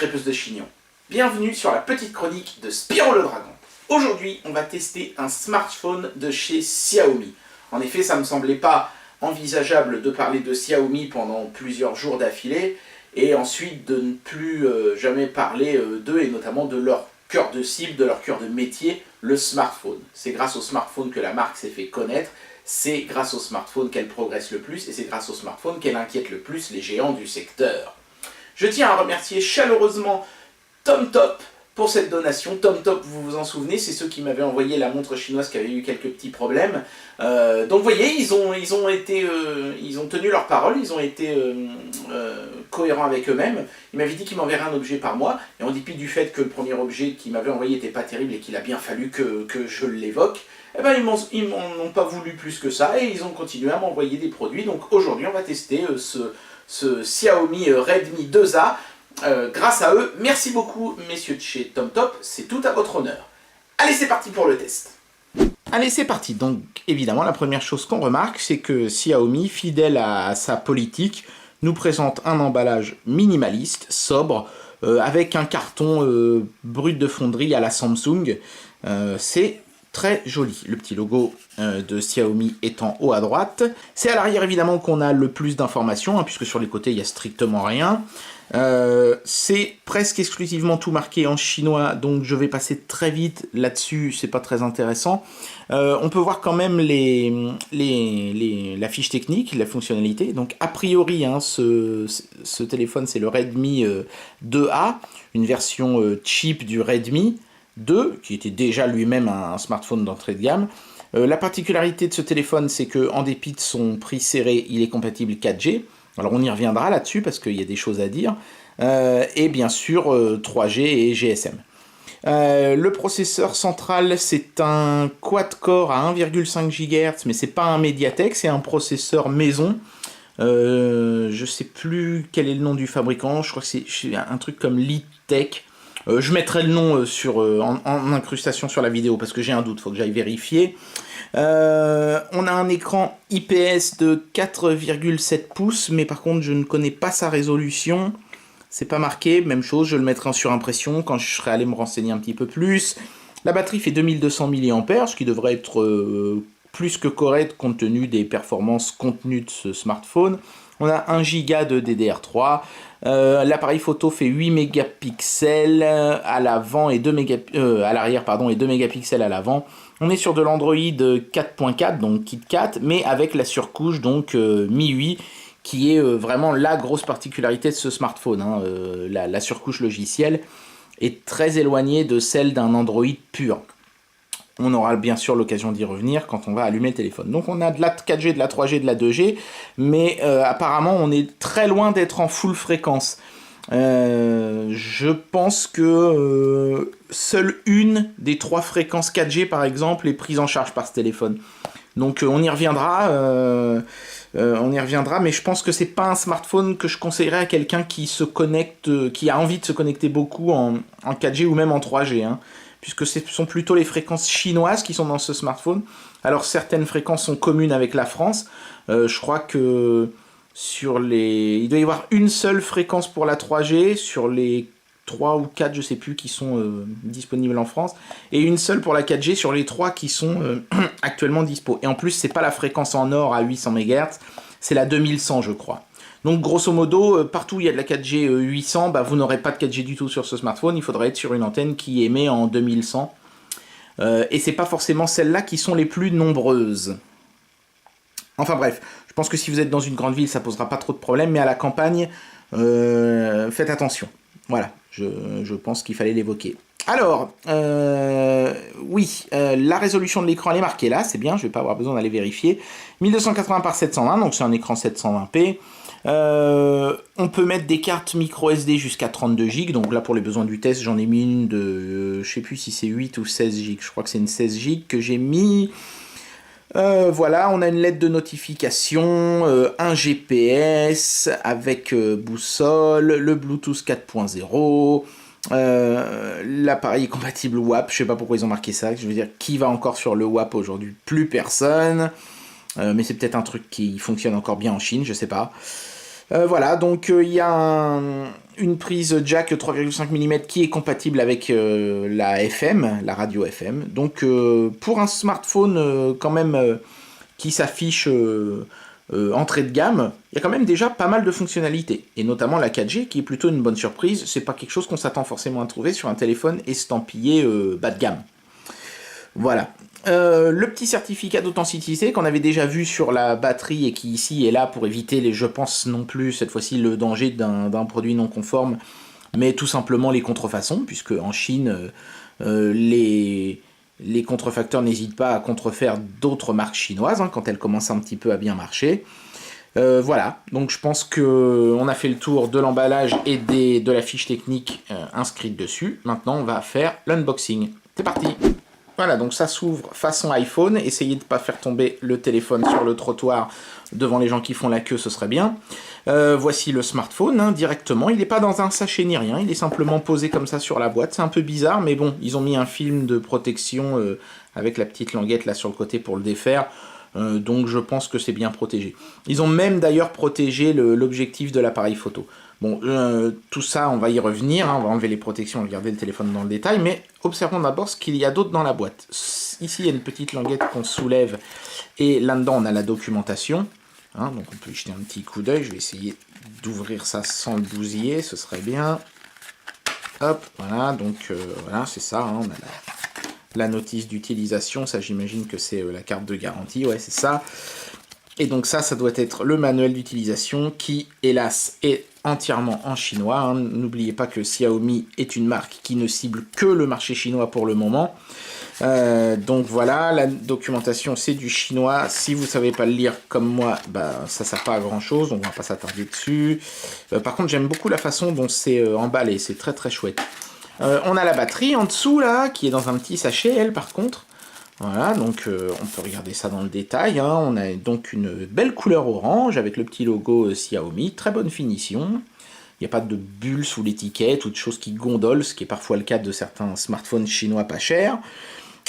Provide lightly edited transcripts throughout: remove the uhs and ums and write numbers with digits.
crêpeuses de chignon. Bienvenue sur la petite chronique de Spyro le Dragon. Aujourd'hui, on va tester un smartphone de chez Xiaomi. En effet, ça ne me semblait pas envisageable de parler de Xiaomi pendant plusieurs jours d'affilée, et ensuite de ne plus jamais parler d'eux, et notamment de leur cœur de cible, de leur cœur de métier, le smartphone. C'est grâce au smartphone que la marque s'est fait connaître, c'est grâce au smartphone qu'elle progresse le plus, et c'est grâce au smartphone qu'elle inquiète le plus les géants du secteur. Je tiens à remercier chaleureusement TomTop pour cette donation. TomTop, vous vous en souvenez, c'est ceux qui m'avaient envoyé la montre chinoise qui avait eu quelques petits problèmes. Donc vous voyez, ils ont tenu leur parole, ils ont été cohérents avec eux-mêmes. Ils m'avaient dit qu'ils m'enverraient un objet par mois, et en dépit du fait que le premier objet qu'ils m'avaient envoyé n'était pas terrible et qu'il a bien fallu que je l'évoque, eh ben, ils m'en ont pas voulu plus que ça, et ils ont continué à m'envoyer des produits. Donc aujourd'hui, on va tester ce Xiaomi Redmi 2A. Grâce à eux, merci beaucoup messieurs de chez TomTop, c'est tout à votre honneur. Allez, c'est parti pour le test. Allez, c'est parti. Donc évidemment, la première chose qu'on remarque, c'est que Xiaomi, fidèle à sa politique, nous présente un emballage minimaliste, sobre, avec un carton brut de fonderie à la Samsung. C'est très joli, le petit logo de Xiaomi est en haut à droite. C'est à l'arrière évidemment qu'on a le plus d'informations, hein, puisque sur les côtés il n'y a strictement rien. C'est presque exclusivement tout marqué en chinois, donc je vais passer très vite là-dessus, c'est pas très intéressant. On peut voir quand même la fiche technique, la fonctionnalité. Donc a priori, hein, ce téléphone c'est le Redmi 2A, une version cheap du Redmi 2, qui était déjà lui-même un smartphone d'entrée de gamme. La particularité de ce téléphone, c'est que en dépit de son prix serré, il est compatible 4G. Alors on y reviendra là-dessus parce qu'il y a des choses à dire. Et bien sûr 3G et GSM. Le processeur central, c'est un quad-core à 1,5 GHz, mais c'est pas un Mediatek, c'est un processeur maison. Je sais plus quel est le nom du fabricant, je crois que c'est un truc comme Litech. Je mettrai le nom en incrustation sur la vidéo parce que j'ai un doute, faut que j'aille vérifier. On a un écran IPS de 4,7 pouces, mais par contre je ne connais pas sa résolution. C'est pas marqué, même chose, je le mettrai en surimpression quand je serai allé me renseigner un petit peu plus. La batterie fait 2200 mAh, ce qui devrait être plus que correct compte tenu des performances contenues de ce smartphone. On a 1 Go de DDR3. L'appareil photo fait 8 mégapixels à l'avant et 2 à l'arrière et 2 mégapixels à l'avant. On est sur de l'Android 4.4, donc KitKat, mais avec la surcouche donc MIUI, qui est vraiment la grosse particularité de ce smartphone. Hein. La surcouche logicielle est très éloignée de celle d'un Android pur. On aura bien sûr l'occasion d'y revenir quand on va allumer le téléphone. Donc on a de la 4G, de la 3G, de la 2G, mais apparemment on est très loin d'être en full fréquence. Je pense que seule une des 3 fréquences 4G par exemple est prise en charge par ce téléphone. Donc on y reviendra, mais je pense que c'est pas un smartphone que je conseillerais à quelqu'un qui se connecte, qui a envie de se connecter beaucoup en 4G ou même en 3G, hein, puisque ce sont plutôt les fréquences chinoises qui sont dans ce smartphone. Alors certaines fréquences sont communes avec la France. Je crois que il doit y avoir une seule fréquence pour la 3G sur les 3 ou 4, je sais plus, qui sont disponibles en France, et une seule pour la 4G sur les 3 qui sont actuellement dispo. Et en plus, c'est pas la fréquence en or à 800 MHz, c'est la 2100, je crois. Donc grosso modo, partout où il y a de la 4G 800, vous n'aurez pas de 4G du tout sur ce smartphone, il faudrait être sur une antenne qui émet en 2100. Et c'est pas forcément celles-là qui sont les plus nombreuses. Enfin bref, je pense que si vous êtes dans une grande ville, ça posera pas trop de problèmes, mais à la campagne, faites attention. Voilà, je pense qu'il fallait l'évoquer. Alors, oui, la résolution de l'écran elle est marquée là, c'est bien, je vais pas avoir besoin d'aller vérifier. 1280 par 720, donc c'est un écran 720p. On peut mettre des cartes micro SD jusqu'à 32 Go, donc là pour les besoins du test j'en ai mis une de, je sais plus si c'est 8 ou 16 Go, je crois que c'est une 16 Go que j'ai mis. Voilà, on a une lettre de notification, un GPS avec boussole, le Bluetooth 4.0, l'appareil est compatible WAP, je sais pas pourquoi ils ont marqué ça, je veux dire, qui va encore sur le WAP aujourd'hui? Plus personne, mais c'est peut-être un truc qui fonctionne encore bien en Chine, je sais pas. Voilà, donc il y a une prise jack 3,5 mm qui est compatible avec la FM, la radio FM. Donc pour un smartphone quand même qui s'affiche entrée de gamme, il y a quand même déjà pas mal de fonctionnalités. Et notamment la 4G qui est plutôt une bonne surprise. C'est pas quelque chose qu'on s'attend forcément à trouver sur un téléphone estampillé bas de gamme. Voilà. Le petit certificat d'authenticité qu'on avait déjà vu sur la batterie et qui ici est là pour éviter les, je pense non plus cette fois-ci le danger d'un produit non conforme, mais tout simplement les contrefaçons, puisque en Chine les contrefacteurs n'hésitent pas à contrefaire d'autres marques chinoises quand elles commencent un petit peu à bien marcher. Voilà, donc je pense qu'on a fait le tour de l'emballage et de la fiche technique inscrite dessus. Maintenant on va faire l'unboxing. C'est parti! Voilà, donc ça s'ouvre façon iPhone. Essayez de ne pas faire tomber le téléphone sur le trottoir devant les gens qui font la queue, ce serait bien. Voici le smartphone, directement. Il n'est pas dans un sachet ni rien, il est simplement posé comme ça sur la boîte. C'est un peu bizarre, mais bon, ils ont mis un film de protection avec la petite languette là sur le côté pour le défaire. Donc je pense que c'est bien protégé. Ils ont même d'ailleurs protégé l'objectif de l'appareil photo. Bon, tout ça, on va y revenir, on va enlever les protections, regarder le téléphone dans le détail, mais observons d'abord ce qu'il y a d'autre dans la boîte. Ici, il y a une petite languette qu'on soulève, et là-dedans, on a la documentation. Donc on peut y jeter un petit coup d'œil, je vais essayer d'ouvrir ça sans le bousiller, ce serait bien. Hop, voilà, donc voilà, c'est ça, on a la notice d'utilisation, ça j'imagine que c'est la carte de garantie, ouais, c'est ça. Et donc ça doit être le manuel d'utilisation qui, hélas, est entièrement en chinois. N'oubliez pas que Xiaomi est une marque qui ne cible que le marché chinois pour le moment. Donc voilà, la documentation c'est du chinois. Si vous ne savez pas le lire comme moi, ça ne sert pas à grand chose, on ne va pas s'attarder dessus. Par contre, j'aime beaucoup la façon dont c'est emballé, c'est très très chouette. On a la batterie en dessous là, qui est dans un petit sachet, elle par contre. Voilà, donc on peut regarder ça dans le détail. On a donc une belle couleur orange avec le petit logo Xiaomi, très bonne finition. Il n'y a pas de bulles sous l'étiquette ou de choses qui gondolent, ce qui est parfois le cas de certains smartphones chinois pas chers.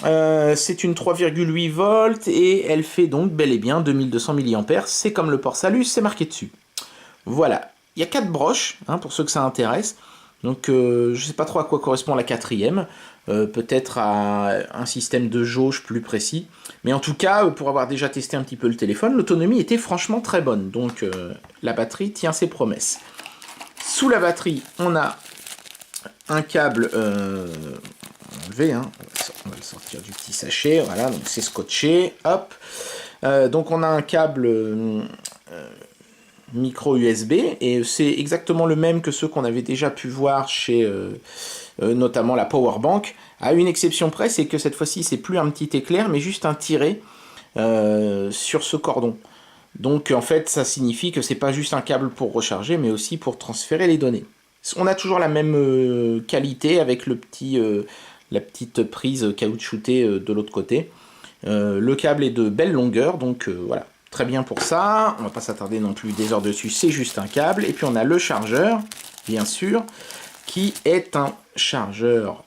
C'est une 3,8 volts et elle fait donc bel et bien 2200 mAh. C'est comme le port Salus, c'est marqué dessus. Voilà, il y a 4 broches, pour ceux que ça intéresse. Donc je ne sais pas trop à quoi correspond la quatrième. Peut-être à un système de jauge plus précis. Mais en tout cas, pour avoir déjà testé un petit peu le téléphone, l'autonomie était franchement très bonne. Donc la batterie tient ses promesses. Sous la batterie, on a un câble enlevé. On va le sortir du petit sachet. Voilà, donc c'est scotché. Hop. Donc on a un câble micro USB. Et c'est exactement le même que ceux qu'on avait déjà pu voir chez... notamment la Powerbank, à une exception près, c'est que cette fois-ci, c'est plus un petit éclair, mais juste un tiret sur ce cordon. Donc en fait, ça signifie que c'est pas juste un câble pour recharger, mais aussi pour transférer les données. On a toujours la même qualité avec la petite prise caoutchoutée de l'autre côté. Le câble est de belle longueur, donc voilà, très bien pour ça. On va pas s'attarder non plus des heures dessus, c'est juste un câble. Et puis on a le chargeur, bien sûr, qui est un chargeur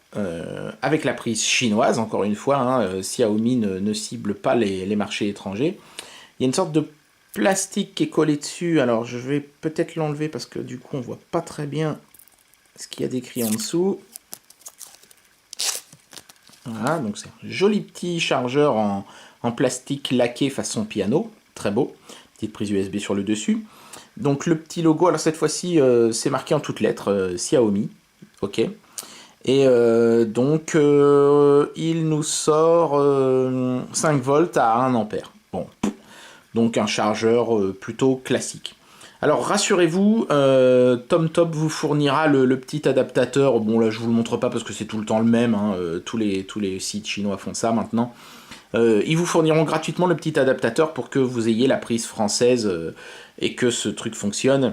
avec la prise chinoise, encore une fois, Xiaomi ne cible pas les marchés étrangers. Il y a une sorte de plastique qui est collé dessus, alors je vais peut-être l'enlever parce que du coup on voit pas très bien ce qu'il y a d'écrit en dessous. Voilà, donc c'est un joli petit chargeur en plastique laqué façon piano, très beau, petite prise USB sur le dessus. Donc le petit logo, alors cette fois-ci c'est marqué en toutes lettres, Xiaomi, ok. Et donc il nous sort 5 volts à 1 ampère. Bon, donc un chargeur plutôt classique. Alors rassurez-vous, TomTop vous fournira le petit adaptateur. Bon là je vous le montre pas parce que c'est tout le temps le même, tous les sites chinois font ça maintenant. Ils vous fourniront gratuitement le petit adaptateur pour que vous ayez la prise française et que ce truc fonctionne.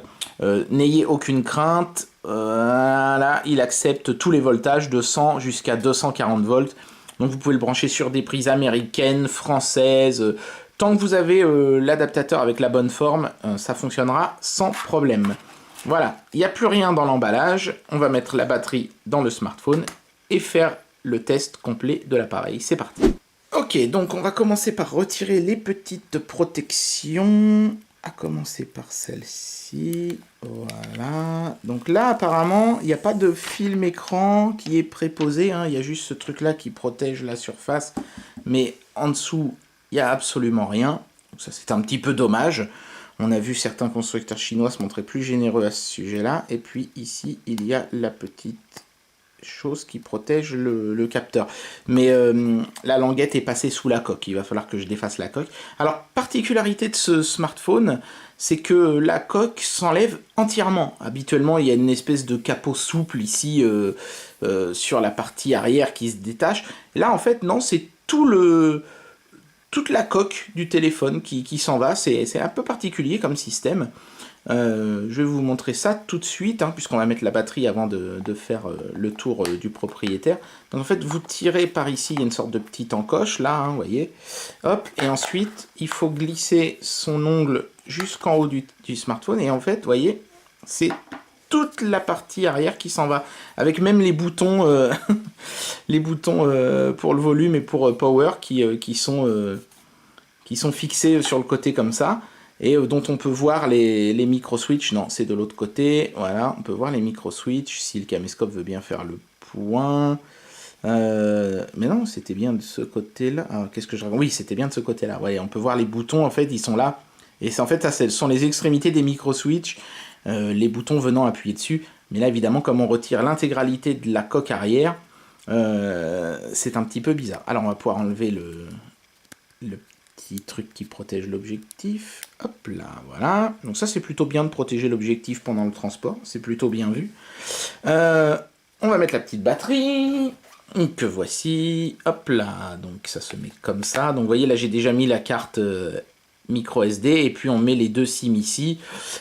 N'ayez aucune crainte, voilà, il accepte tous les voltages de 100 jusqu'à 240 volts. Donc vous pouvez le brancher sur des prises américaines, françaises. Tant que vous avez l'adaptateur avec la bonne forme, ça fonctionnera sans problème. Voilà, il n'y a plus rien dans l'emballage. On va mettre la batterie dans le smartphone et faire le test complet de l'appareil. C'est parti. Ok, donc on va commencer par retirer les petites protections. à commencer par celle-ci. Voilà. Donc là, apparemment, il n'y a pas de film écran qui est préposé. Hein. Il y a juste ce truc-là qui protège la surface. Mais en dessous, il n'y a absolument rien. Donc ça, c'est un petit peu dommage. On a vu certains constructeurs chinois se montrer plus généreux à ce sujet-là. Et puis ici, il y a la petite chose qui protège le capteur. Mais la languette est passée sous la coque. Il va falloir que je défasse la coque. Alors, particularité de ce smartphone, c'est que la coque s'enlève entièrement. Habituellement, il y a une espèce de capot souple ici sur la partie arrière qui se détache. Là, en fait, non, c'est toute la coque du téléphone qui s'en va. C'est un peu particulier comme système. Je vais vous montrer ça tout de suite, hein, puisqu'on va mettre la batterie avant de faire le tour du propriétaire. Donc en fait, vous tirez par ici, il y a une sorte de petite encoche, là, hein, vous voyez. Hop, et ensuite, il faut glisser son ongle jusqu'en haut du smartphone, et en fait, vous voyez, c'est toute la partie arrière qui s'en va, avec même les boutons, les boutons pour le volume et pour power qui sont fixés sur le côté comme ça. Et dont on peut voir les micro-switch. Non, c'est de l'autre côté. Voilà, on peut voir les micro-switch, si le caméscope veut bien faire le point. Mais non, c'était bien de ce côté-là. Qu'est-ce que je raconte? Oui, c'était bien de ce côté-là. Ouais, on peut voir les boutons, en fait, ils sont là. Et en fait, ça, ce sont les extrémités des micro-switch, les boutons venant appuyer dessus. Mais là, évidemment, comme on retire l'intégralité de la coque arrière, c'est un petit peu bizarre. Alors, on va pouvoir enlever le petit truc qui protège l'objectif. Hop là, voilà. Donc ça, c'est plutôt bien de protéger l'objectif pendant le transport. C'est plutôt bien vu. On va mettre la petite batterie. Que voici. Hop là. Donc ça se met comme ça. Donc vous voyez, là, j'ai déjà mis la carte micro SD. Et puis on met les deux SIM ici.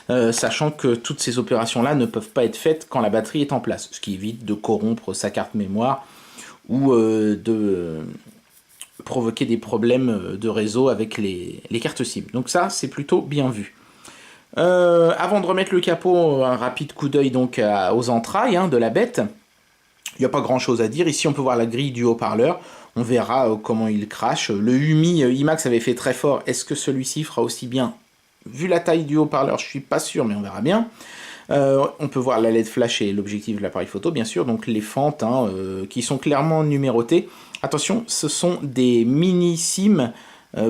Sachant que toutes ces opérations-là ne peuvent pas être faites quand la batterie est en place. Ce qui évite de corrompre sa carte mémoire ou de provoquer des problèmes de réseau avec les cartes SIM. Donc ça, c'est plutôt bien vu. Avant de remettre le capot, un rapide coup d'œil donc aux entrailles de la bête. Il n'y a pas grand chose à dire. Ici, on peut voir la grille du haut-parleur. On verra comment il crache. Le UMI IMAX avait fait très fort. Est-ce que celui-ci fera aussi bien? Vu la taille du haut-parleur, je suis pas sûr, mais on verra bien. On peut voir la LED flash et l'objectif de l'appareil photo, bien sûr. Donc les fentes qui sont clairement numérotées. Attention, ce sont des mini SIM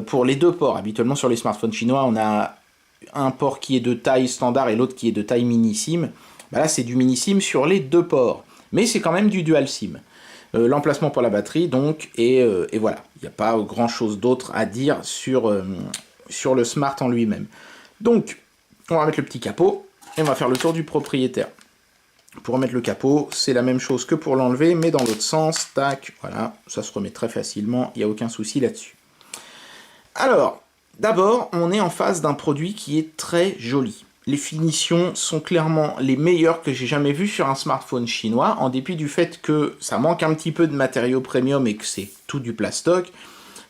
pour les deux ports. Habituellement, sur les smartphones chinois, on a un port qui est de taille standard et l'autre qui est de taille mini SIM. Bah là, c'est du mini SIM sur les deux ports. Mais c'est quand même du dual SIM. L'emplacement pour la batterie, donc, et voilà. Il n'y a pas grand-chose d'autre à dire sur le Smart en lui-même. Donc, on va mettre le petit capot et on va faire le tour du propriétaire. Pour remettre le capot, c'est la même chose que pour l'enlever, mais dans l'autre sens. Tac, voilà, ça se remet très facilement, il n'y a aucun souci là-dessus. Alors, d'abord, on est en face d'un produit qui est très joli. Les finitions sont clairement les meilleures que j'ai jamais vues sur un smartphone chinois, en dépit du fait que ça manque un petit peu de matériaux premium et que c'est tout du plastoc,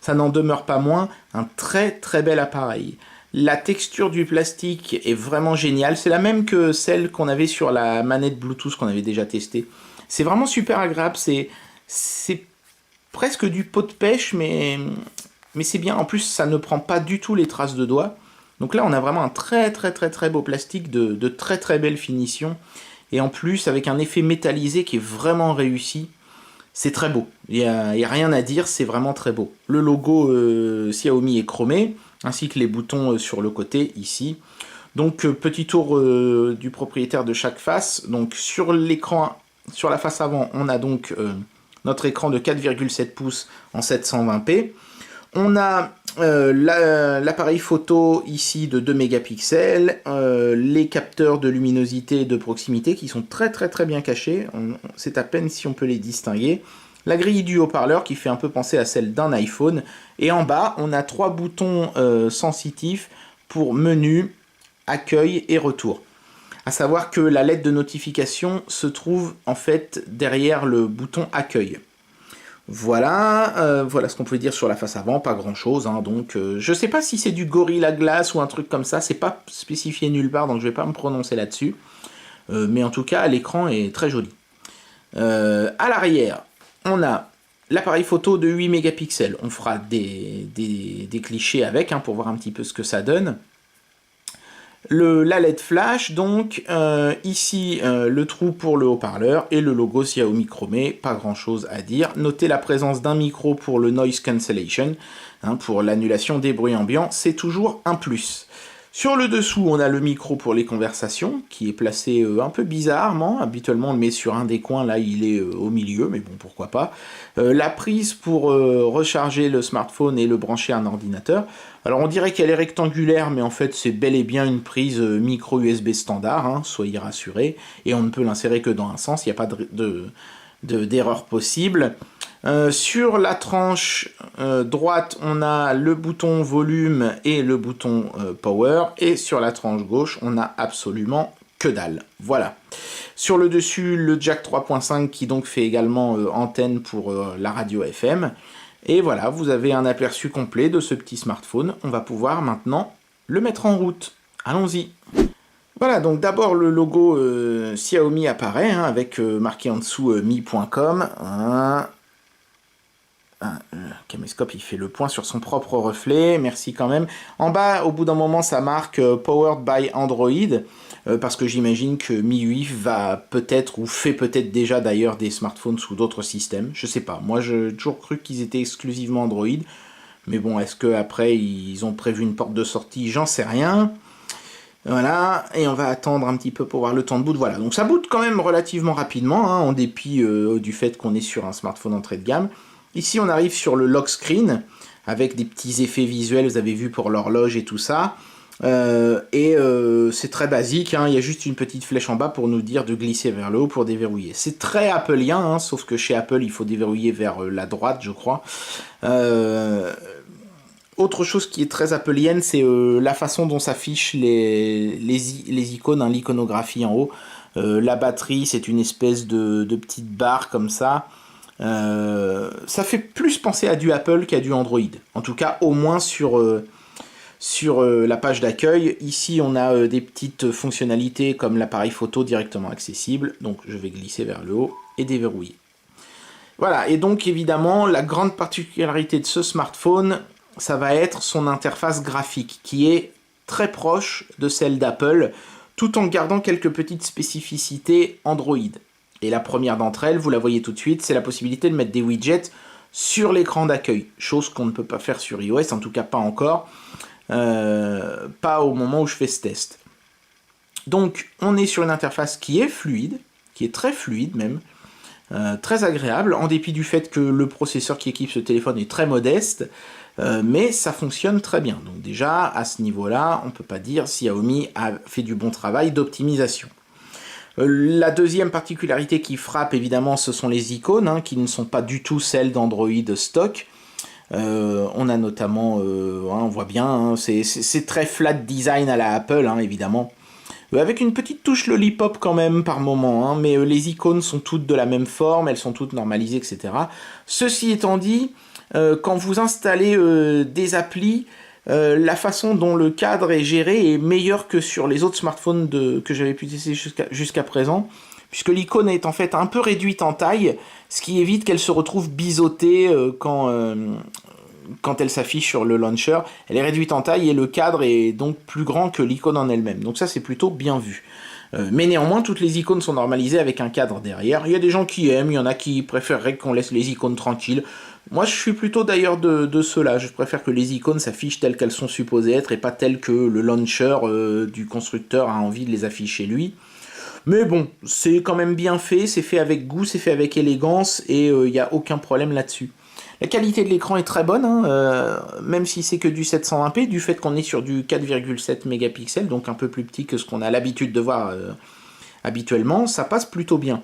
ça n'en demeure pas moins un très très bel appareil. La texture du plastique est vraiment géniale, c'est la même que celle qu'on avait sur la manette Bluetooth qu'on avait déjà testée. C'est vraiment super agréable, c'est presque du pot de pêche, mais c'est bien. En plus, ça ne prend pas du tout les traces de doigts. Donc là, on a vraiment un très très très très beau plastique de très très belle finition. Et en plus, avec un effet métallisé qui est vraiment réussi. C'est très beau. Il y a rien à dire, c'est vraiment très beau. Le logo Xiaomi est chromé, ainsi que les boutons sur le côté, ici. Donc, petit tour du propriétaire de chaque face. Donc, sur l'écran, sur la face avant, on a donc notre écran de 4,7 pouces en 720p. On a l'appareil photo ici de 2 mégapixels, les capteurs de luminosité et de proximité qui sont très très très bien cachés, c'est à peine si on peut les distinguer. La grille du haut-parleur qui fait un peu penser à celle d'un iPhone. Et en bas, on a 3 boutons sensitifs pour menu, accueil et retour. À savoir que la lettre de notification se trouve en fait derrière le bouton accueil. Voilà, voilà ce qu'on peut dire sur la face avant, pas grand chose, hein, donc je sais pas si c'est du Gorilla Glass ou un truc comme ça, c'est pas spécifié nulle part, donc je vais pas me prononcer là-dessus, mais en tout cas l'écran est très joli. À l'arrière, on a l'appareil photo de 8 mégapixels, on fera des clichés avec, hein, pour voir un petit peu ce que ça donne. La LED flash, donc ici le trou pour le haut-parleur et le logo Xiaomi chromé, pas grand chose à dire. Notez la présence d'un micro pour le noise cancellation, hein, pour l'annulation des bruits ambiants, c'est toujours un plus. Sur le dessous, on a le micro pour les conversations, qui est placé un peu bizarrement. Habituellement, on le met sur un des coins, là, il est au milieu, mais bon, pourquoi pas. La prise pour recharger le smartphone et le brancher à un ordinateur. Alors, on dirait qu'elle est rectangulaire, mais en fait, c'est bel et bien une prise micro USB standard, hein, soyez rassurés. Et on ne peut l'insérer que dans un sens, il n'y a pas d'erreur possible. Sur la tranche droite, on a le bouton volume et le bouton power, et sur la tranche gauche, on a absolument que dalle. Voilà. Sur le dessus, le jack 3.5 qui donc fait également antenne pour la radio FM. Et voilà, vous avez un aperçu complet de ce petit smartphone. On va pouvoir maintenant le mettre en route. Allons-y. Voilà, donc d'abord le logo Xiaomi apparaît, hein, avec marqué en dessous mi.com. Le caméscope il fait le point sur son propre reflet, merci quand même. En bas, au bout d'un moment, ça marque Powered by Android, parce que j'imagine que MIUI va peut-être, ou fait peut-être déjà d'ailleurs des smartphones sous d'autres systèmes, je sais pas. Moi j'ai toujours cru qu'ils étaient exclusivement Android, mais bon, est-ce qu'après ils ont prévu une porte de sortie, j'en sais rien. Voilà, et on va attendre un petit peu pour voir le temps de boot. Voilà, donc ça boot quand même relativement rapidement, hein, en dépit du fait qu'on est sur un smartphone entrée de gamme. Ici, on arrive sur le lock screen, avec des petits effets visuels, vous avez vu, pour l'horloge et tout ça. C'est très basique, hein, il y a juste une petite flèche en bas pour nous dire de glisser vers le haut pour déverrouiller. C'est très appleien, hein, sauf que chez Apple, il faut déverrouiller vers la droite, je crois. Autre chose qui est très appelienne, c'est la façon dont s'affichent les icônes, hein, l'iconographie en haut. La batterie, c'est une espèce de petite barre comme ça. Ça fait plus penser à du Apple qu'à du Android. En tout cas, au moins sur la page d'accueil. Ici, on a des petites fonctionnalités comme l'appareil photo directement accessible. Donc, je vais glisser vers le haut et déverrouiller. Voilà, et donc évidemment, la grande particularité de ce smartphone, ça va être son interface graphique, qui est très proche de celle d'Apple, tout en gardant quelques petites spécificités Android. Et la première d'entre elles, vous la voyez tout de suite, c'est la possibilité de mettre des widgets sur l'écran d'accueil. Chose qu'on ne peut pas faire sur iOS, en tout cas pas encore. Pas au moment où je fais ce test. Donc on est sur une interface qui est fluide, qui est très fluide même, très agréable, en dépit du fait que le processeur qui équipe ce téléphone est très modeste, mais ça fonctionne très bien. Donc déjà, à ce niveau-là, on ne peut pas dire Xiaomi a fait du bon travail d'optimisation. La deuxième particularité qui frappe évidemment, ce sont les icônes, hein, qui ne sont pas du tout celles d'Android stock. On a notamment, on voit bien, hein, c'est très flat design à la Apple, hein, évidemment. Avec une petite touche lollipop quand même par moment, hein, mais les icônes sont toutes de la même forme, elles sont toutes normalisées, etc. Ceci étant dit, quand vous installez des applis, la façon dont le cadre est géré est meilleure que sur les autres smartphones que j'avais pu tester jusqu'à présent, puisque l'icône est en fait un peu réduite en taille, ce qui évite qu'elle se retrouve biseautée quand elle s'affiche sur le launcher. Elle est réduite en taille et le cadre est donc plus grand que l'icône en elle-même. Donc ça, c'est plutôt bien vu. Mais néanmoins, toutes les icônes sont normalisées avec un cadre derrière. Il y a des gens qui aiment, il y en a qui préféreraient qu'on laisse les icônes tranquilles. Moi, je suis plutôt d'ailleurs de ceux-là. Je préfère que les icônes s'affichent telles qu'elles sont supposées être et pas telles que le launcher du constructeur a envie de les afficher lui. Mais bon, c'est quand même bien fait, c'est fait avec goût, c'est fait avec élégance et il n'y a aucun problème là-dessus. La qualité de l'écran est très bonne, hein, même si c'est que du 720p, du fait qu'on est sur du 4,7 mégapixels, donc un peu plus petit que ce qu'on a l'habitude de voir habituellement, ça passe plutôt bien.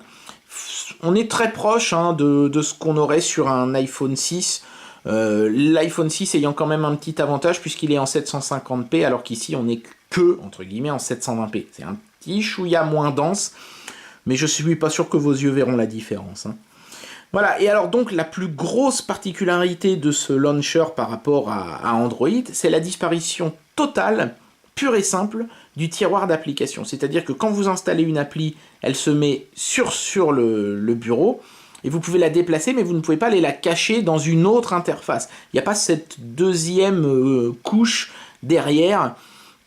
On est très proche, hein, de ce qu'on aurait sur un iPhone 6, l'iPhone 6 ayant quand même un petit avantage puisqu'il est en 750p, alors qu'ici on est que, entre guillemets, en 720p. C'est un petit chouïa moins dense, mais je suis pas sûr que vos yeux verront la différence, hein. Voilà, et alors donc la plus grosse particularité de ce launcher par rapport à Android, c'est la disparition totale, pure et simple, du tiroir d'application. C'est-à-dire que quand vous installez une appli, elle se met sur le bureau, et vous pouvez la déplacer, mais vous ne pouvez pas aller la cacher dans une autre interface. Il n'y a pas cette deuxième couche derrière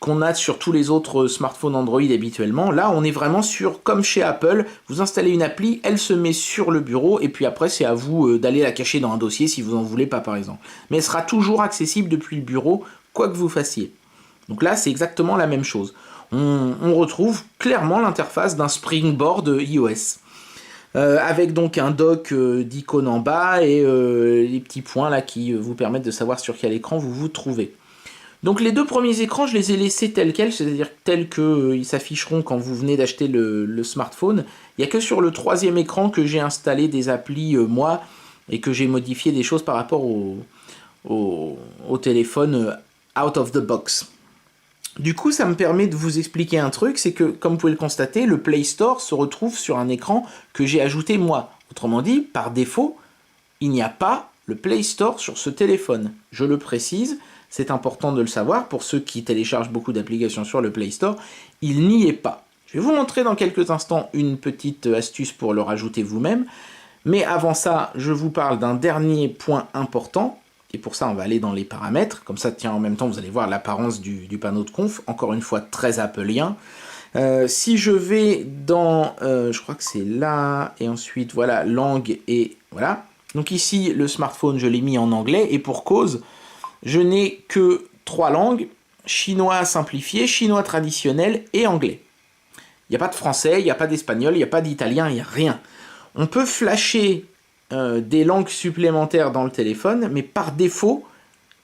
qu'on a sur tous les autres smartphones Android habituellement. Là, on est vraiment sur, comme chez Apple, vous installez une appli, elle se met sur le bureau, et puis après, c'est à vous d'aller la cacher dans un dossier si vous n'en voulez pas, par exemple. Mais elle sera toujours accessible depuis le bureau, quoi que vous fassiez. Donc là, c'est exactement la même chose. On retrouve clairement l'interface d'un Springboard iOS. Avec donc un dock d'icônes en bas et les petits points là qui vous permettent de savoir sur quel écran vous vous trouvez. Donc les deux premiers écrans, je les ai laissés tels quels, c'est-à-dire tels qu'ils s'afficheront quand vous venez d'acheter le smartphone. Il n'y a que sur le troisième écran que j'ai installé des applis moi et que j'ai modifié des choses par rapport au téléphone out of the box. Du coup, ça me permet de vous expliquer un truc, c'est que, comme vous pouvez le constater, le Play Store se retrouve sur un écran que j'ai ajouté moi. Autrement dit, par défaut, il n'y a pas le Play Store sur ce téléphone. Je le précise, c'est important de le savoir, pour ceux qui téléchargent beaucoup d'applications sur le Play Store, il n'y est pas. Je vais vous montrer dans quelques instants une petite astuce pour le rajouter vous-même, mais avant ça, je vous parle d'un dernier point important, et pour ça on va aller dans les paramètres, comme ça tiens en même temps vous allez voir l'apparence du panneau de conf, encore une fois très appelien. Si je vais dans, je crois que c'est là, et ensuite voilà, langue, et voilà. Donc ici le smartphone je l'ai mis en anglais, et pour cause, je n'ai que 3 langues, chinois simplifié, chinois traditionnel et anglais. Il n'y a pas de français, il n'y a pas d'espagnol, il n'y a pas d'italien, il n'y a rien. On peut flasher des langues supplémentaires dans le téléphone, mais par défaut,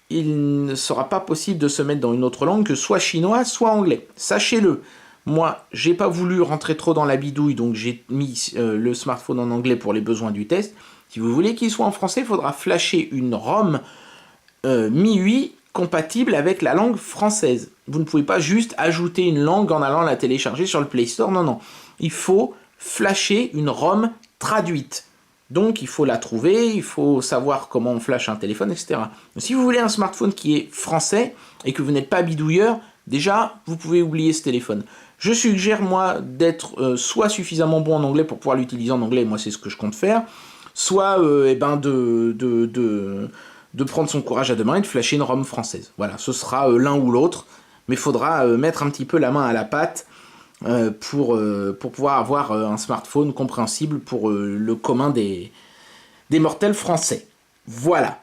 il ne sera pas possible de se mettre dans une autre langue que soit chinois, soit anglais. Sachez-le, moi, j'ai pas voulu rentrer trop dans la bidouille, donc j'ai mis le smartphone en anglais pour les besoins du test. Si vous voulez qu'il soit en français, il faudra flasher une ROM MIUI compatible avec la langue française. Vous ne pouvez pas juste ajouter une langue en allant la télécharger sur le Play Store, non, non. Il faut flasher une ROM traduite. Donc il faut la trouver, il faut savoir comment on flash un téléphone, etc. Donc, si vous voulez un smartphone qui est français et que vous n'êtes pas bidouilleur, déjà, vous pouvez oublier ce téléphone. Je suggère, moi, d'être soit suffisamment bon en anglais pour pouvoir l'utiliser en anglais, moi c'est ce que je compte faire, soit de prendre son courage à deux mains et de flasher une ROM française. Voilà, ce sera l'un ou l'autre, mais il faudra mettre un petit peu la main à la pâte pour pouvoir avoir un smartphone compréhensible pour le commun des mortels français. Voilà.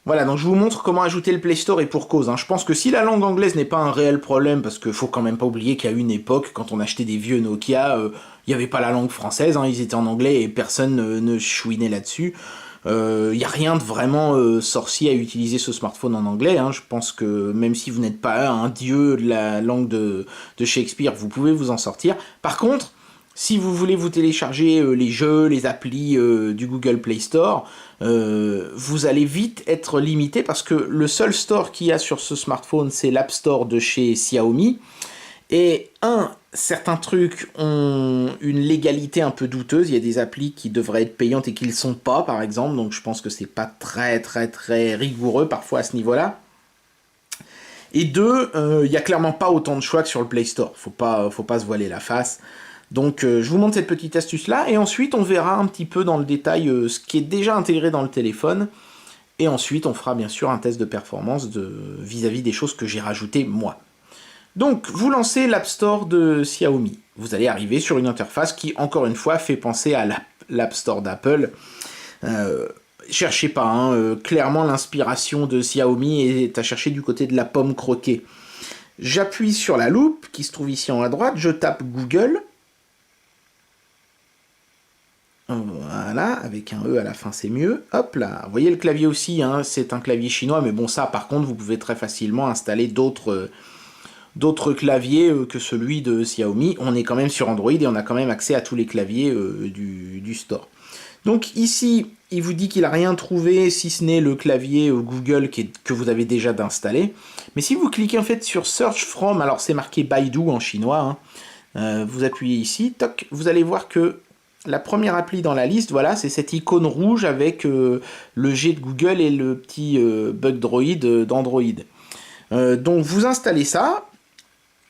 Voilà, donc je vous montre comment ajouter le Play Store et pour cause. Je pense que si la langue anglaise n'est pas un réel problème, parce qu'il faut quand même pas oublier qu'à une époque, quand on achetait des vieux Nokia, il n'y avait pas la langue française, ils étaient en anglais et personne ne chouinait là-dessus. Il n'y a rien de vraiment sorcier à utiliser ce smartphone en anglais. Je pense que même si vous n'êtes pas un dieu de la langue de Shakespeare, vous pouvez vous en sortir. Par contre, si vous voulez vous télécharger les jeux, les applis du Google Play Store, vous allez vite être limité parce que le seul store qu'il y a sur ce smartphone, c'est l'App Store de chez Xiaomi. Et certains trucs ont une légalité un peu douteuse. Il y a des applis qui devraient être payantes et qui ne le sont pas, par exemple. Donc je pense que c'est pas très rigoureux parfois à ce niveau-là. Et deux, il n'y a clairement pas autant de choix que sur le Play Store. Faut pas se voiler la face. Donc je vous montre cette petite astuce-là. Et ensuite, on verra un petit peu dans le détail ce qui est déjà intégré dans le téléphone. Et ensuite, on fera bien sûr un test de performance vis-à-vis des choses que j'ai rajoutées moi. Donc, vous lancez l'App Store de Xiaomi. Vous allez arriver sur une interface qui, encore une fois, fait penser à l'App Store d'Apple. Cherchez pas, clairement l'inspiration de Xiaomi est à chercher du côté de la pomme croquée. J'appuie sur la loupe qui se trouve ici en haut à droite, je tape Google. Voilà, avec un E à la fin c'est mieux. Hop là, vous voyez le clavier aussi, c'est un clavier chinois, mais bon ça par contre vous pouvez très facilement installer d'autres claviers que celui de Xiaomi. On est quand même sur Android et on a quand même accès à tous les claviers du store. Donc ici, il vous dit qu'il n'a rien trouvé si ce n'est le clavier Google que vous avez déjà d'installer. Mais si vous cliquez en fait sur Search From, alors c'est marqué Baidu en chinois, vous appuyez ici, toc, vous allez voir que la première appli dans la liste, voilà, c'est cette icône rouge avec le G de Google et le petit bug droid d'Android. Donc vous installez ça,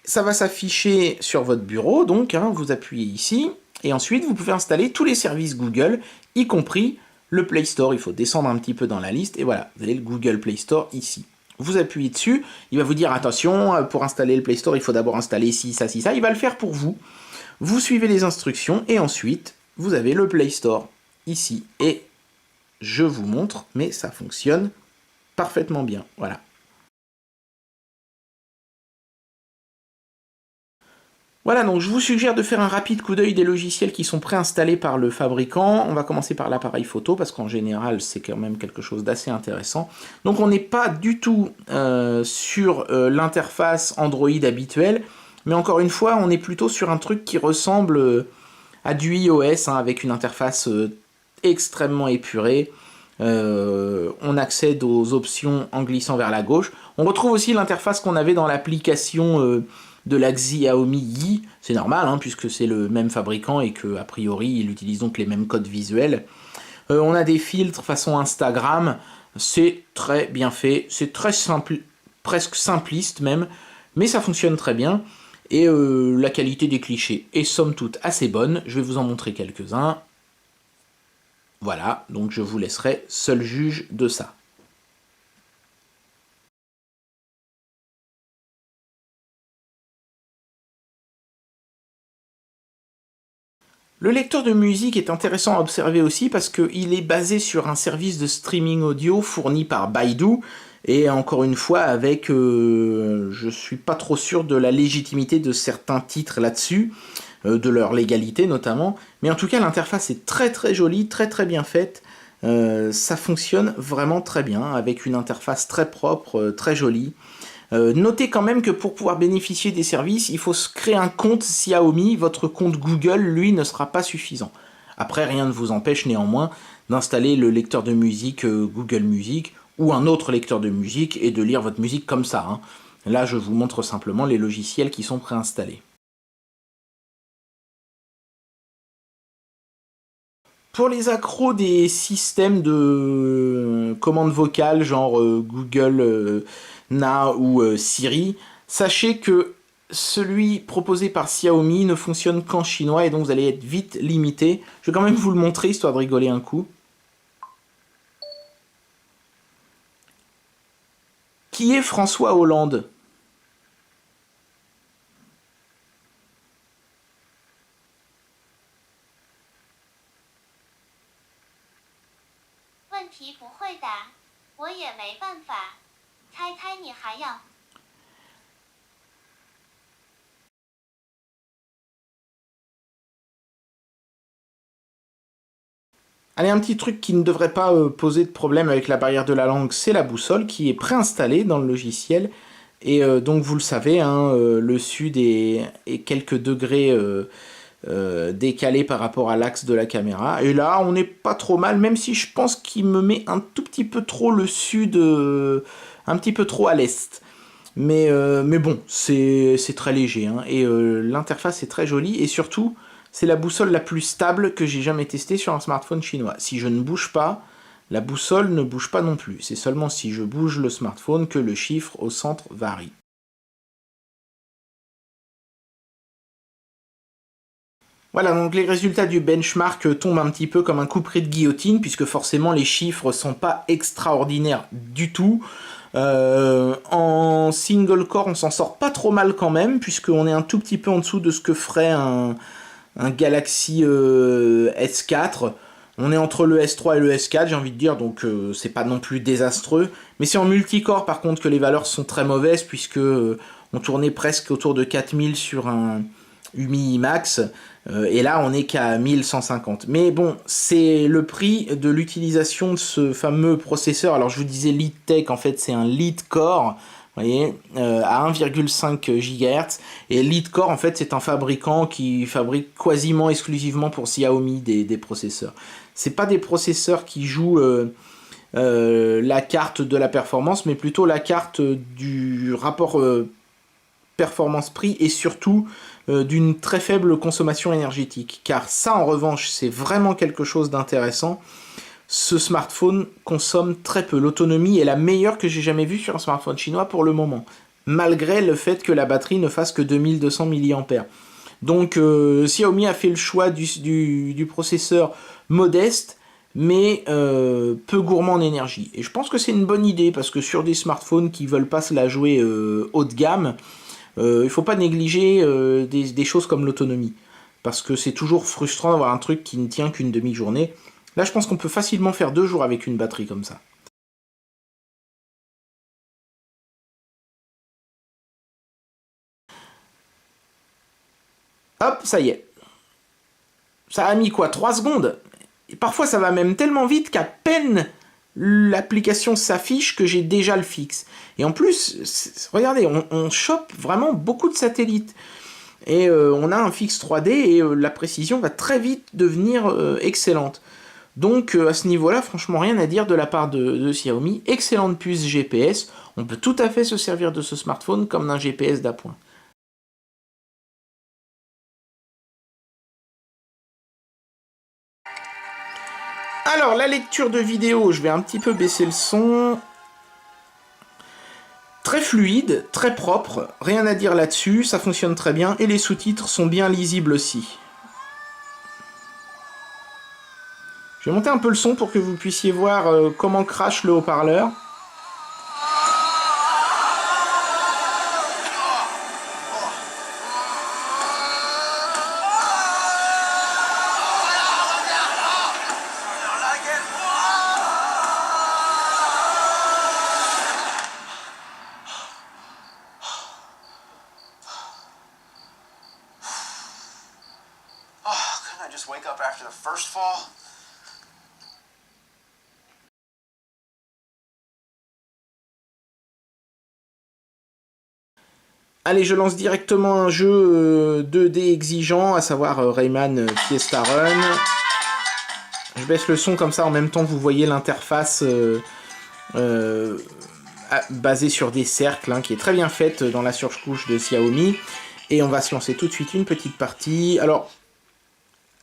ça va s'afficher sur votre bureau, donc vous appuyez ici, et ensuite vous pouvez installer tous les services Google, y compris le Play Store. Il faut descendre un petit peu dans la liste, et voilà, vous avez le Google Play Store ici. vous appuyez dessus, il va vous dire attention, pour installer le Play Store, il faut d'abord installer ci, ça, ci, ça. Il va le faire pour vous. Vous suivez les instructions et ensuite, vous avez le Play Store ici. Et je vous montre, mais ça fonctionne parfaitement bien. Voilà. Voilà, donc je vous suggère de faire un rapide coup d'œil des logiciels qui sont préinstallés par le fabricant. On va commencer par l'appareil photo, parce qu'en général, c'est quand même quelque chose d'assez intéressant. Donc on n'est pas du tout sur l'interface Android habituelle, mais encore une fois, on est plutôt sur un truc qui ressemble à du iOS, hein, avec une interface extrêmement épurée. On accède aux options en glissant vers la gauche. On retrouve aussi l'interface qu'on avait dans l'application de la Xiaomi Yi. C'est normal, hein, puisque c'est le même fabricant et que a priori il utilise donc les mêmes codes visuels. On a des filtres façon Instagram. C'est très bien fait. C'est très simple, presque simpliste même, mais ça fonctionne très bien. Et la qualité des clichés est somme toute assez bonne. Je vais vous en montrer quelques-uns. Voilà, donc je vous laisserai seul juge de ça. Le lecteur de musique est intéressant à observer aussi parce qu'il est basé sur un service de streaming audio fourni par Baidu, et encore une fois avec, je suis pas trop sûr de la légitimité de certains titres là-dessus, de leur légalité notamment, mais en tout cas l'interface est très très jolie, très très bien faite, ça fonctionne vraiment très bien, avec une interface très propre, très jolie. Notez quand même que pour pouvoir bénéficier des services, il faut se créer un compte Xiaomi. Votre compte Google, lui, ne sera pas suffisant. Après, rien ne vous empêche néanmoins d'installer le lecteur de musique Google Music ou un autre lecteur de musique et de lire votre musique comme ça, hein. Là, je vous montre simplement les logiciels qui sont préinstallés. Pour les accros des systèmes de commandes vocales, genre Google Now ou Siri, sachez que celui proposé par Xiaomi ne fonctionne qu'en chinois et donc vous allez être vite limité. Je vais quand même vous le montrer histoire de rigoler un coup. Qui est François Hollande ? 问题不会答，我也没办法。猜猜你还要 Allez, un petit truc qui ne devrait pas poser de problème avec la barrière de la langue, c'est la boussole qui est préinstallée dans le logiciel. Et donc vous le savez, hein, le sud est quelques degrés décalé par rapport à l'axe de la caméra. Et là, on n'est pas trop mal, même si je pense qu'il me met un tout petit peu trop le sud, un petit peu trop à l'est. Mais bon, c'est très léger, hein. Et l'interface est très jolie, et surtout, c'est la boussole la plus stable que j'ai jamais testée sur un smartphone chinois. Si je ne bouge pas, la boussole ne bouge pas non plus. C'est seulement si je bouge le smartphone que le chiffre au centre varie. Voilà, donc les résultats du benchmark tombent un petit peu comme un couperet de guillotine, puisque forcément les chiffres sont pas extraordinaires du tout. En single core, on s'en sort pas trop mal quand même, puisqu'on est un tout petit peu en dessous de ce que ferait un Galaxy S4. On est entre le S3 et le S4, j'ai envie de dire, donc c'est pas non plus désastreux. Mais c'est en multicore par contre que les valeurs sont très mauvaises, puisque on tournait presque autour de 4000 sur un UMI Max, et là on est qu'à 1150. Mais bon, c'est le prix de l'utilisation de ce fameux processeur. Alors je vous disais Lead Tech, en fait c'est un Lead Core, vous voyez, à 1,5 GHz. Et Lead Core, en fait, c'est un fabricant qui fabrique quasiment exclusivement pour Xiaomi des processeurs. C'est pas des processeurs qui jouent la carte de la performance, mais plutôt la carte du rapport performance-prix, et surtout d'une très faible consommation énergétique. Car ça, en revanche, c'est vraiment quelque chose d'intéressant. Ce smartphone consomme très peu. L'autonomie est la meilleure que j'ai jamais vue sur un smartphone chinois pour le moment, malgré le fait que la batterie ne fasse que 2200 mAh. Donc Xiaomi a fait le choix du processeur modeste, mais peu gourmand en énergie. Et je pense que c'est une bonne idée, parce que sur des smartphones qui veulent pas se la jouer haut de gamme, il faut pas négliger des choses comme l'autonomie. Parce que c'est toujours frustrant d'avoir un truc qui ne tient qu'une demi-journée. Là, je pense qu'on peut facilement faire 2 jours avec une batterie comme ça. Hop, ça y est. Ça a mis quoi, 3 secondes? Et parfois, ça va même tellement vite qu'à peine l'application s'affiche que j'ai déjà le fixe. Et en plus, regardez, on chope vraiment beaucoup de satellites. Et on a un fixe 3D et la précision va très vite devenir excellente. Donc à ce niveau-là, franchement, rien à dire de la part de Xiaomi. Excellente puce GPS. On peut tout à fait se servir de ce smartphone comme d'un GPS d'appoint. Alors, la lecture de vidéo, je vais un petit peu baisser le son. Très fluide, très propre, rien à dire là-dessus, ça fonctionne très bien, et les sous-titres sont bien lisibles aussi. Je vais monter un peu le son pour que vous puissiez voir comment crache le haut-parleur. Wake up after the first fall. Allez, je lance directement un jeu 2D exigeant, à savoir Rayman Fiesta Run. Je baisse le son comme ça, en même temps vous voyez l'interface basée sur des cercles, hein, qui est très bien faite dans la surcouche de Xiaomi. Et on va se lancer tout de suite une petite partie. Alors,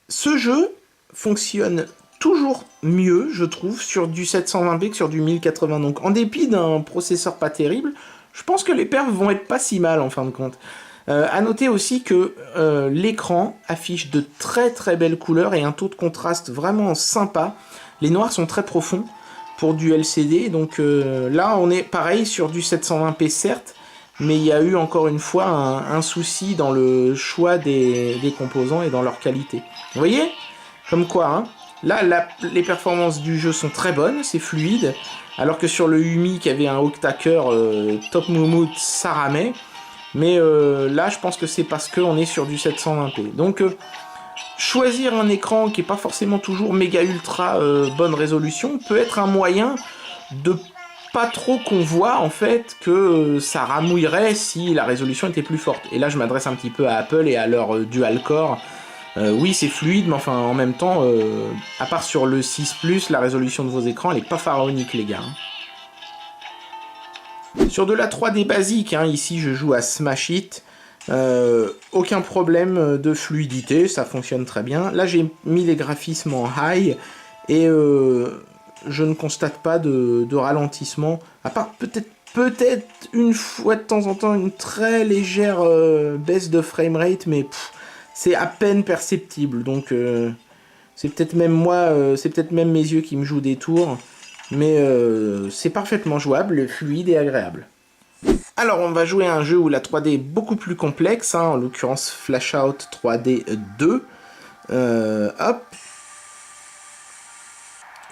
ce jeu fonctionne toujours mieux, je trouve, sur du 720p que sur du 1080. Donc, en dépit d'un processeur pas terrible, je pense que les perfs vont être pas si mal en fin de compte. À noter aussi que l'écran affiche de très très belles couleurs et un taux de contraste vraiment sympa. Les noirs sont très profonds pour du LCD, donc là on est pareil sur du 720p certes, mais il y a eu encore une fois un souci dans le choix des composants et dans leur qualité. Vous voyez? Comme quoi, hein, là les performances du jeu sont très bonnes, c'est fluide, alors que sur le Umi qui avait un octa-cœur top moumoute, ça ramait. Mais là, je pense que c'est parce qu'on est sur du 720p. Donc, choisir un écran qui n'est pas forcément toujours méga ultra bonne résolution peut être un moyen de pas trop qu'on voit en fait que ça ramouillerait si la résolution était plus forte. Et là, je m'adresse un petit peu à Apple et à leur dual-core. Oui, c'est fluide, mais enfin, en même temps, à part sur le 6+, la résolution de vos écrans, elle n'est pas pharaonique, les gars. Sur de la 3D basique, hein, ici je joue à Smash It, aucun problème de fluidité, ça fonctionne très bien. Là j'ai mis les graphismes en high et je ne constate pas de ralentissement, à part peut-être une fois de temps en temps une très légère baisse de framerate, mais c'est à peine perceptible, donc c'est peut-être même moi, c'est peut-être même mes yeux qui me jouent des tours. Mais c'est parfaitement jouable, fluide et agréable. Alors on va jouer à un jeu où la 3D est beaucoup plus complexe, hein, en l'occurrence Flashout 3D 2. Hop.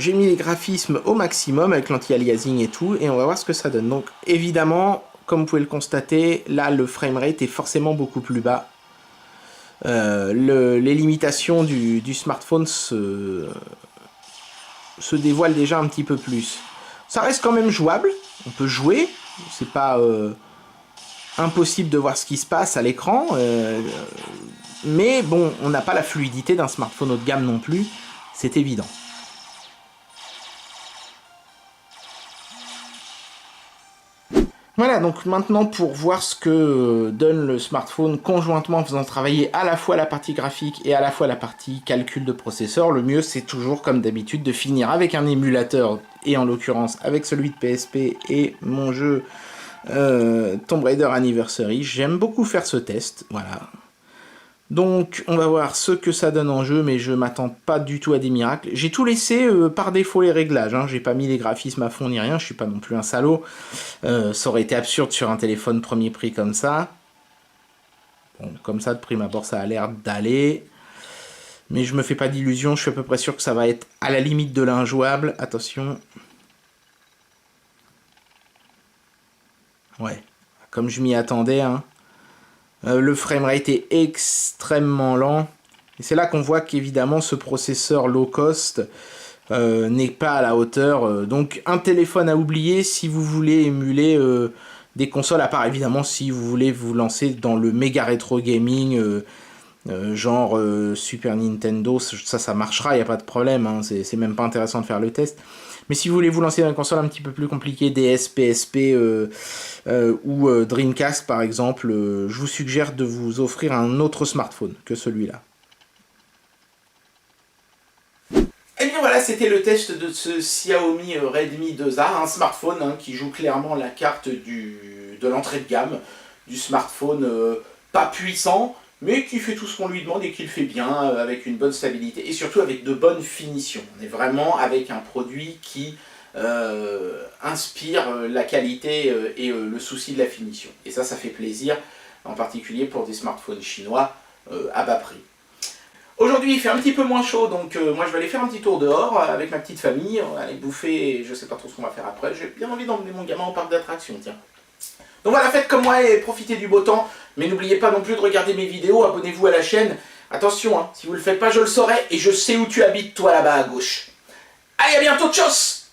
J'ai mis les graphismes au maximum avec l'anti-aliasing et tout, et on va voir ce que ça donne. Donc évidemment, comme vous pouvez le constater, là le framerate est forcément beaucoup plus bas. Les limitations du smartphone se dévoile déjà un petit peu plus. Ça reste quand même jouable, on peut jouer, c'est pas impossible de voir ce qui se passe à l'écran, mais bon, on n'a pas la fluidité d'un smartphone haut de gamme non plus, c'est évident. Voilà, donc maintenant pour voir ce que donne le smartphone conjointement en faisant travailler à la fois la partie graphique et à la fois la partie calcul de processeur, le mieux c'est toujours comme d'habitude de finir avec un émulateur, et en l'occurrence avec celui de PSP et mon jeu Tomb Raider Anniversary. J'aime beaucoup faire ce test, voilà. Donc on va voir ce que ça donne en jeu, mais je m'attends pas du tout à des miracles. J'ai tout laissé par défaut les réglages, hein. J'ai pas mis les graphismes à fond ni rien, je suis pas non plus un salaud. Ça aurait été absurde sur un téléphone premier prix comme ça. Bon, comme ça de prime abord ça a l'air d'aller. Mais je me fais pas d'illusions, je suis à peu près sûr que ça va être à la limite de l'injouable. Attention. Ouais, comme je m'y attendais, hein. Le framerate est extrêmement lent. Et c'est là qu'on voit qu'évidemment ce processeur low cost n'est pas à la hauteur. Donc un téléphone à oublier si vous voulez émuler des consoles, à part évidemment si vous voulez vous lancer dans le méga rétro gaming, genre Super Nintendo, ça marchera, il n'y a pas de problème, hein, c'est même pas intéressant de faire le test. Mais si vous voulez vous lancer dans une console un petit peu plus compliquée, DS, PSP ou Dreamcast par exemple, je vous suggère de vous offrir un autre smartphone que celui-là. Et bien voilà, c'était le test de ce Xiaomi Redmi 2A, un smartphone hein, qui joue clairement la carte de l'entrée de gamme, du smartphone pas puissant, mais qui fait tout ce qu'on lui demande et qui le fait bien, avec une bonne stabilité et surtout avec de bonnes finitions. On est vraiment avec un produit qui inspire la qualité et le souci de la finition. Et ça fait plaisir, en particulier pour des smartphones chinois à bas prix. Aujourd'hui il fait un petit peu moins chaud, donc moi je vais aller faire un petit tour dehors avec ma petite famille, on va aller bouffer, et je sais pas trop ce qu'on va faire après, j'ai bien envie d'emmener mon gamin au parc d'attractions, tiens. Donc voilà, faites comme moi et profitez du beau temps, mais n'oubliez pas non plus de regarder mes vidéos, abonnez-vous à la chaîne. Attention, hein, si vous le faites pas, je le saurai, et je sais où tu habites toi là-bas à gauche. Allez, à bientôt, tchuss!